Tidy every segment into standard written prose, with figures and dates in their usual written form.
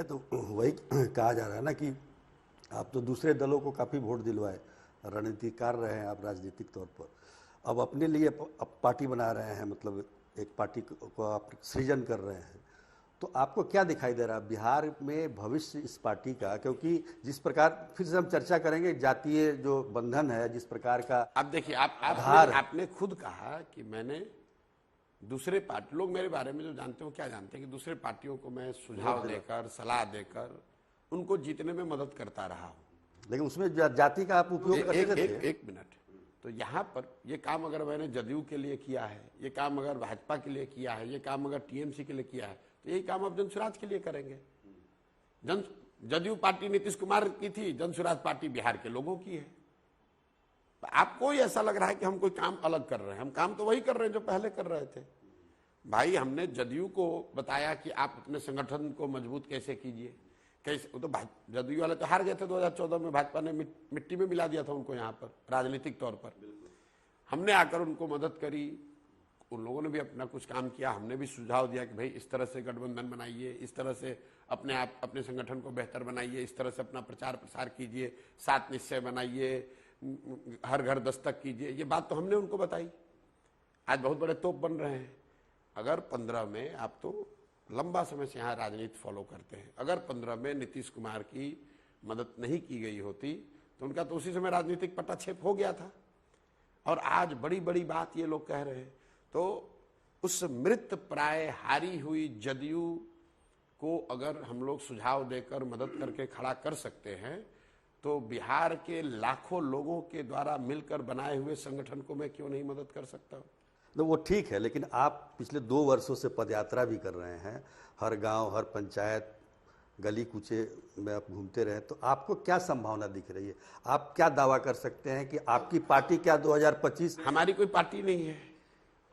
है तो वही कहा जा रहा है ना कि आप तो दूसरे दलों को काफ़ी वोट दिलवाए, रणनीतिकार रहे हैं आप राजनीतिक तौर पर, अब अपने लिए अब पार्टी बना रहे हैं, मतलब एक पार्टी को आप सृजन कर रहे हैं, तो आपको क्या दिखाई दे रहा है बिहार में भविष्य इस पार्टी का? क्योंकि जिस प्रकार, फिर से हम चर्चा करेंगे, जातीय जो बंधन है जिस प्रकार का, अब देखिए आपने खुद कहा कि मैंने दूसरे पार्टी, लोग मेरे बारे में जो जानते हो क्या जानते हैं कि दूसरे पार्टियों को मैं सुझाव देकर, सलाह देकर उनको जीतने में मदद करता रहा हूं, लेकिन उसमें जाति का आप उपयोग करते थे। एक मिनट, तो यहाँ पर ये काम अगर मैंने जदयू के लिए किया है, ये काम अगर भाजपा के लिए किया है, ये काम अगर टीएमसी के लिए किया है, तो यही काम अब जनसुराज के लिए करेंगे। जदयू पार्टी नीतीश कुमार की थी, जनसुराज पार्टी बिहार के लोगों की है। तो आपको ऐसा लग रहा है कि हम कोई काम अलग कर रहे हैं, हम काम तो वही कर रहे हैं जो पहले कर रहे थे। भाई हमने जदयू को बताया कि आप अपने संगठन को मजबूत कैसे कीजिए, कैसे, वो तो जदयू वाले तो हार गए थे 2014 में, भाजपा ने मिट्टी में मिला दिया था उनको यहाँ पर राजनीतिक तौर पर। हमने आकर उनको मदद करी, उन लोगों ने भी अपना कुछ काम किया, हमने भी सुझाव दिया कि भाई इस तरह से गठबंधन बनाइए, इस तरह से अपने संगठन को बेहतर बनाइए, इस तरह से अपना प्रचार प्रसार कीजिए, 7 निश्चय बनाइए, हर घर दस्तक कीजिए, ये बात तो हमने उनको बताई। आज बहुत बड़े तोप बन रहे हैं। अगर 15 में, आप तो लंबा समय से यहाँ राजनीति फॉलो करते हैं, अगर 15 में नीतीश कुमार की मदद नहीं की गई होती तो उनका तो उसी समय राजनीतिक पटाक्षेप हो गया था। और आज बड़ी बड़ी बात ये लोग कह रहे हैं, तो उस मृत प्राय हारी हुई जदयू को अगर हम लोग सुझाव देकर मदद करके खड़ा कर सकते हैं, तो बिहार के लाखों लोगों के द्वारा मिलकर बनाए हुए संगठन को मैं क्यों नहीं मदद कर सकता हूं? तो वो ठीक है, लेकिन आप पिछले 2 वर्षों से पदयात्रा भी कर रहे हैं, हर गांव, हर पंचायत, गली कूचे में आप घूमते रहे, तो आपको क्या संभावना दिख रही है? आप क्या दावा कर सकते हैं कि आपकी पार्टी क्या 2025? हमारी कोई पार्टी नहीं है,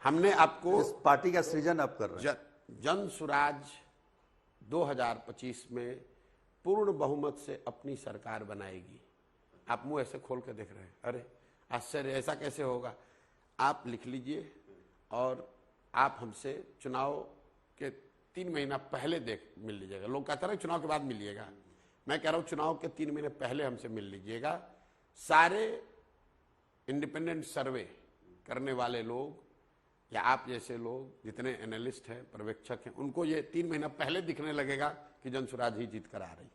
हमने आपको इस पार्टी का सृजन आप कर रहे हैं। जनसुराज 2025 में पूर्ण बहुमत से अपनी सरकार बनाएगी। आप मुंह ऐसे खोल के देख रहे हैं, अरे आश्चर्य, ऐसा कैसे होगा? आप लिख लीजिए और आप हमसे चुनाव के 3 महीना पहले मिल लीजिएगा। लोग कहते हैं चुनाव के बाद मिलिएगा, मैं कह रहा हूं चुनाव के 3 महीने पहले हमसे मिल लीजिएगा। सारे इंडिपेंडेंट सर्वे करने वाले लोग या आप जैसे लोग, जितने एनालिस्ट हैं, पर्यवेक्षक हैं, उनको ये 3 महीना पहले दिखने लगेगा कि जनसुराज ही जीत कर आ रही।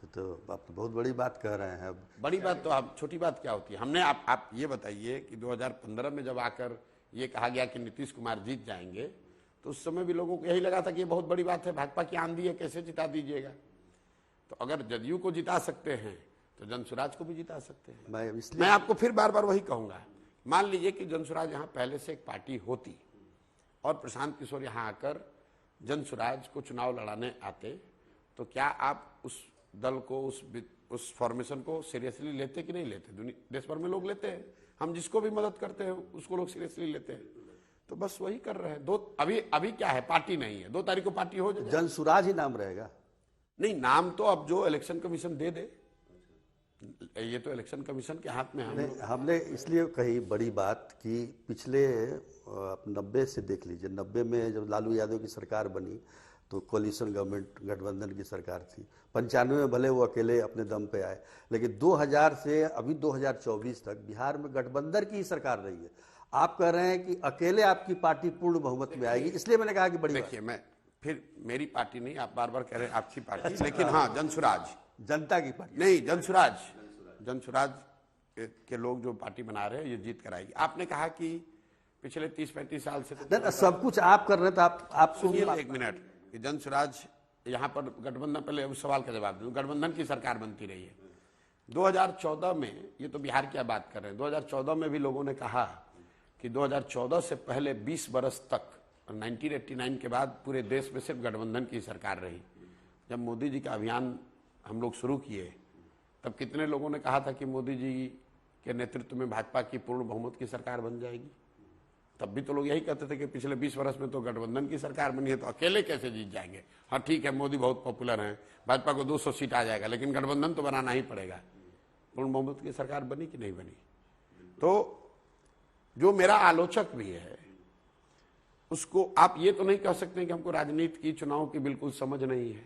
तो आप तो बहुत बड़ी बात कह रहे हैं। अब बड़ी बात तो आप, छोटी बात क्या होती है? हमने आप ये बताइए कि 2015 में जब आकर ये कहा गया कि नीतीश कुमार जीत जाएंगे, तो उस समय भी लोगों को यही लगा था कि ये बहुत बड़ी बात है, भाजपा की आंधी है, कैसे जिता दीजिएगा। तो अगर जदयू को जिता सकते हैं तो जनसुराज को भी जिता सकते हैं। मैं आपको फिर बार बार वही कहूंगा, मान लीजिए कि जनसुराज यहाँ पहले से एक पार्टी होती और प्रशांत किशोर यहाँ आकर जनसुराज को चुनाव लड़ाने आते, तो क्या आप उस दल को, उस फॉर्मेशन को सीरियसली लेते कि नहीं लेते? देश भर में लोग लेते हैं, हम जिसको भी मदद करते हैं उसको लोग सीरियसली लेते हैं। तो बस वही कर रहे हैं। अभी क्या है, पार्टी नहीं है, 2 तारीख को पार्टी हो जाए, जनसुराज ही नाम रहेगा। नहीं, नाम तो अब जो इलेक्शन कमीशन दे दे, ये तो इलेक्शन कमीशन के हाथ में है। हमने इसलिए कही बड़ी बात कि पिछले 90 से देख लीजिए, 90 में जब लालू यादव की सरकार बनी तो कोलिशन गवर्नमेंट, गठबंधन की सरकार थी। 95 में भले वो अकेले अपने दम पे आए, लेकिन 2000 से अभी 2024 तक बिहार में गठबंधन की ही सरकार रही है। आप कह रहे हैं कि अकेले आपकी पार्टी पूर्ण बहुमत में आएगी, इसलिए मैंने कहा कि बड़ी देखिए, मैं फिर मेरी पार्टी नहीं, आप बार बार कह रहे हैं आपकी पार्टी, लेकिन हाँ, जनसुराज जनता की पार्टी नहीं, जनसुराज के लोग जो पार्टी बना रहे हैं ये जीत कराएगी। आपने कहा कि पिछले 30-35 साल से तो सब कुछ आप कर रहे हैं, तो आप सुनिए एक मिनट कि जनसुराज यहाँ पर गठबंधन, पहले उस सवाल का जवाब दूं, गठबंधन की सरकार बनती रही है। 2014 में, ये तो बिहार की बात कर रहे हैं, 2014 में भी लोगों ने कहा कि 2014 से पहले 20 बरस तक, 1989 के बाद पूरे देश में सिर्फ गठबंधन की सरकार रही। जब मोदी जी का अभियान हम लोग शुरू किए तब कितने लोगों ने कहा था कि मोदी जी के नेतृत्व में भाजपा की पूर्ण बहुमत की सरकार बन जाएगी? तब भी तो लोग यही कहते थे कि पिछले 20 वर्ष में तो गठबंधन की सरकार बनी है, तो अकेले कैसे जीत जाएंगे? हाँ ठीक है, मोदी बहुत पॉपुलर हैं, भाजपा को 200 सीट आ जाएगा, लेकिन गठबंधन तो बनाना ही पड़ेगा। पूर्ण बहुमत की सरकार बनी कि नहीं बनी? तो जो मेरा आलोचक भी है उसको आप ये तो नहीं कह सकते कि हमको राजनीति की, चुनाव की बिल्कुल समझ नहीं है।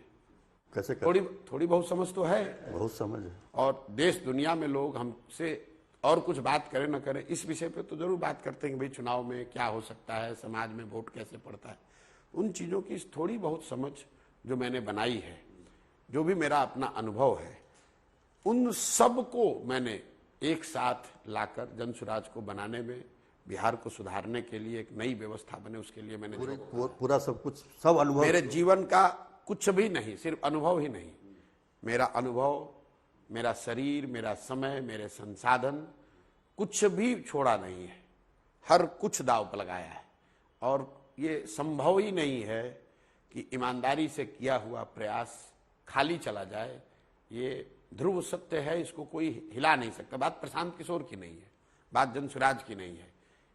कैसे कर? थोड़ी बहुत समझ तो है, बहुत समझ है। और देश दुनिया में लोग हमसे और कुछ बात करें न करें, इस विषय पे तो जरूर बात करते हैं कि भाई चुनाव में क्या हो सकता है, समाज में वोट कैसे पड़ता है। उन चीज़ों की थोड़ी बहुत समझ जो मैंने बनाई है, जो भी मेरा अपना अनुभव है, उन सब को मैंने एक साथ लाकर जनसुराज को बनाने में, बिहार को सुधारने के लिए, एक नई व्यवस्था बने उसके लिए मैंने पूरा सब कुछ, सब अनुभव, मेरे जीवन का कुछ भी नहीं, सिर्फ अनुभव ही नहीं, मेरा अनुभव, मेरा शरीर, मेरा समय, मेरे संसाधन, कुछ भी छोड़ा नहीं है, हर कुछ दांव पर लगाया है। और ये संभव ही नहीं है कि ईमानदारी से किया हुआ प्रयास खाली चला जाए। ये ध्रुव सत्य है, इसको कोई हिला नहीं सकता। बात प्रशांत किशोर की नहीं है, बात जनसुराज की नहीं है।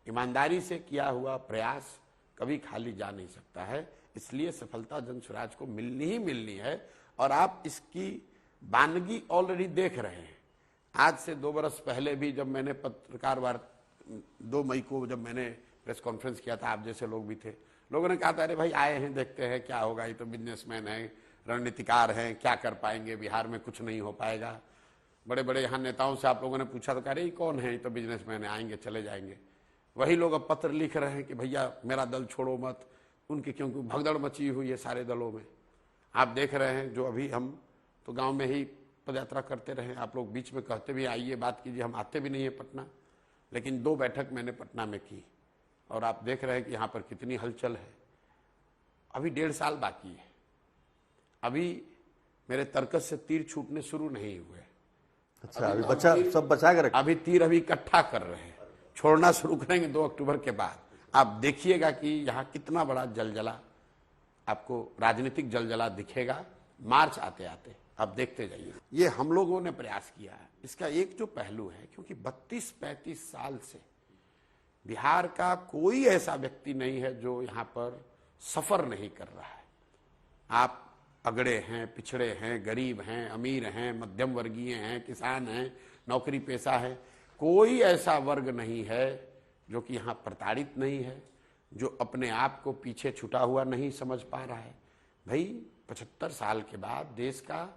ईमानदारी से किया हुआ प्रयास कभी खाली जा नहीं सकता है, इसलिए सफलता जनसुराज को मिलनी ही मिलनी है। और आप इसकी बानगी ऑलरेडी देख रहे हैं। आज से 2 बरस पहले भी जब मैंने पत्रकार वार्ता 2 मई को जब मैंने प्रेस कॉन्फ्रेंस किया था, आप जैसे लोग भी थे, लोगों ने कहा था अरे भाई आए हैं, देखते हैं क्या होगा, ये तो बिजनेसमैन है, रणनीतिकार हैं, क्या कर पाएंगे, बिहार में कुछ नहीं हो पाएगा। बड़े बड़े यहाँ नेताओं से आप लोगों ने पूछा तो कह रहे कौन है, ये तो बिजनेसमैन है, आएंगे चले जाएंगे। वही लोग अब पत्र लिख रहे हैं कि भैया मेरा दल छोड़ो मत, उनकी क्योंकि भगदड़ मची हुई है सारे दलों में। आप देख रहे हैं जो अभी हम तो गांव में ही पदयात्रा करते रहे, आप लोग बीच में कहते भी आइए बात कीजिए, हम आते भी नहीं है पटना, लेकिन 2 बैठक मैंने पटना में की और आप देख रहे हैं कि यहाँ पर कितनी हलचल है। अभी 1.5 साल बाकी है, अभी मेरे तर्कस से तीर छूटने शुरू नहीं हुए। अच्छा, अभी सब बचा के रखे, अभी तीर अभी इकट्ठा कर रहे हैं, छोड़ना शुरू करेंगे 2 अक्टूबर के बाद। आप देखिएगा कि यहाँ कितना बड़ा जलजला, आपको राजनीतिक जलजला दिखेगा मार्च आते आते, आप देखते जाइए। ये हम लोगों ने प्रयास किया है। इसका एक जो पहलू है, क्योंकि 32-35 साल से बिहार का कोई ऐसा व्यक्ति नहीं है जो यहाँ पर सफर नहीं कर रहा है। आप अगड़े हैं, पिछड़े हैं, गरीब हैं, अमीर हैं, मध्यम वर्गीय हैं, किसान हैं, नौकरी पेशा है, कोई ऐसा वर्ग नहीं है जो कि यहाँ प्रताड़ित नहीं है, जो अपने आप को पीछे छुटा हुआ नहीं समझ पा रहा है। भाई 75 साल के बाद देश का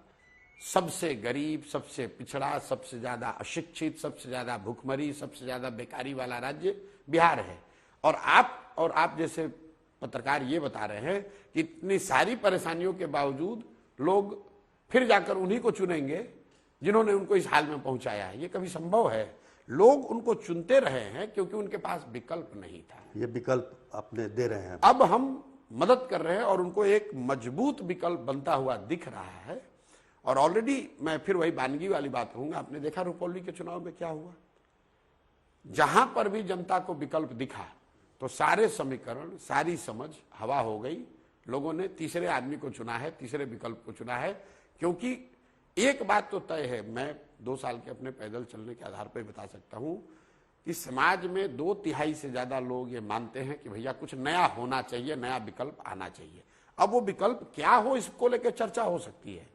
सबसे गरीब, सबसे पिछड़ा, सबसे ज्यादा अशिक्षित, सबसे ज्यादा भूखमरी, सबसे ज्यादा बेकारी वाला राज्य बिहार है। और आप जैसे पत्रकार ये बता रहे हैं कि इतनी सारी परेशानियों के बावजूद लोग फिर जाकर उन्हीं को चुनेंगे जिन्होंने उनको इस हाल में पहुंचाया है। ये कभी संभव है? लोग उनको चुनते रहे हैं क्योंकि उनके पास विकल्प नहीं था। ये विकल्प अपने दे रहे हैं, अब हम मदद कर रहे हैं और उनको एक मजबूत विकल्प बनता हुआ दिख रहा है। और ऑलरेडी मैं फिर वही बानगी वाली बात कहूंगा, आपने देखा रुपौली के चुनाव में क्या हुआ। जहां पर भी जनता को विकल्प दिखा तो सारे समीकरण, सारी समझ हवा हो गई। लोगों ने तीसरे आदमी को चुना है, तीसरे विकल्प को चुना है। क्योंकि एक बात तो तय है, मैं 2 साल के अपने पैदल चलने के आधार पर बता सकता हूं कि समाज में 2/3 से ज्यादा लोग ये मानते हैं कि भैया कुछ नया होना चाहिए, नया विकल्प आना चाहिए। अब वो विकल्प क्या हो, इसको लेकर चर्चा हो सकती है।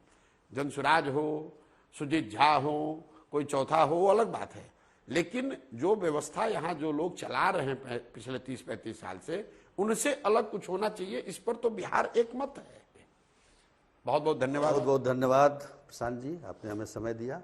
जनसुराज हो, सुजीत झा हो, कोई चौथा हो, वो अलग बात है। लेकिन जो व्यवस्था यहाँ जो लोग चला रहे हैं पिछले 30-35 साल से, उनसे अलग कुछ होना चाहिए। इस पर तो बिहार एक मत है। बहुत बहुत धन्यवाद। बहुत बहुत धन्यवाद प्रशांत जी, आपने हमें समय दिया।